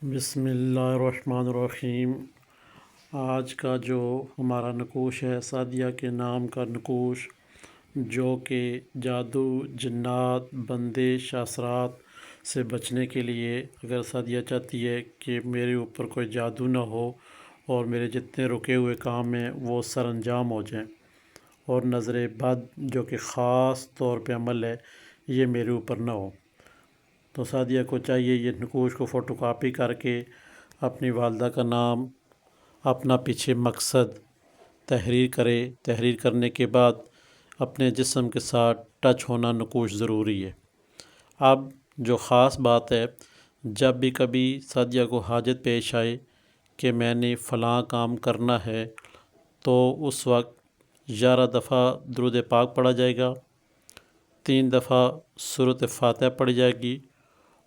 بسم اللہ الرحمن الرحیم۔ آج کا جو ہمارا نقوش ہے سعدیہ کے نام کا نقوش، جو کہ جادو، جنات، بندش، اثرات سے بچنے کے لیے اگر سعدیہ چاہتی ہے کہ میرے اوپر کوئی جادو نہ ہو اور میرے جتنے رکے ہوئے کام ہیں وہ سر انجام ہو جائیں، اور نظر بد جو کہ خاص طور پہ عمل ہے یہ میرے اوپر نہ ہو، تو سعدیہ کو چاہیے یہ نقوش کو فوٹو کاپی کر کے اپنی والدہ کا نام، اپنا پیچھے مقصد تحریر کرے۔ تحریر کرنے کے بعد اپنے جسم کے ساتھ ٹچ ہونا نقوش ضروری ہے۔ اب جو خاص بات ہے، جب بھی کبھی سعدیہ کو حاجت پیش آئے کہ میں نے فلاں کام کرنا ہے، تو اس وقت 11 دفعہ درود پاک پڑھا جائے گا، 3 دفعہ سورۃ فاتحہ پڑھی جائے گی،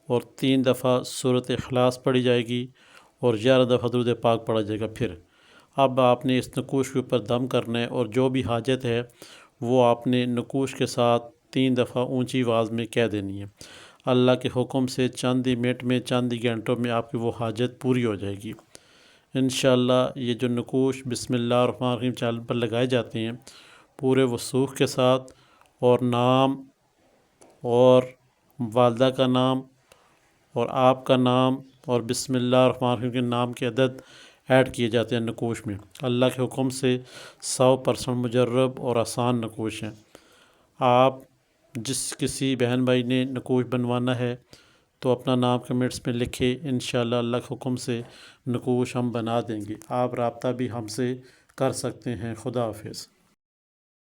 اور 3 دفعہ سورۃ اخلاص پڑھی جائے گی، اور 11 دفعہ درود پاک پڑھا جائے گا۔ پھر اب آپ نے اس نقوش کے اوپر دم کرنا ہے، اور جو بھی حاجت ہے وہ آپ نے نقوش کے ساتھ 3 دفعہ اونچی آواز میں کہہ دینی ہے۔ اللہ کے حکم سے چند ہی منٹ میں، چند ہی گھنٹوں میں آپ کی وہ حاجت پوری ہو جائے گی انشاءاللہ۔ یہ جو نقوش بسم اللہ الرحمن الرحیم چینل پر لگائے جاتے ہیں، پورے وثوق کے ساتھ، اور نام اور والدہ کا نام اور آپ کا نام اور بسم اللہ الرحمن الرحیم کے نام کے عدد ایڈ کیے جاتے ہیں نقوش میں۔ اللہ کے حکم سے 100% مجرب اور آسان نقوش ہیں۔ آپ جس کسی بہن بھائی نے نقوش بنوانا ہے تو اپنا نام کمنٹس میں لکھے، انشاءاللہ اللہ کے حکم سے نقوش ہم بنا دیں گے۔ آپ رابطہ بھی ہم سے کر سکتے ہیں۔ خدا حافظ۔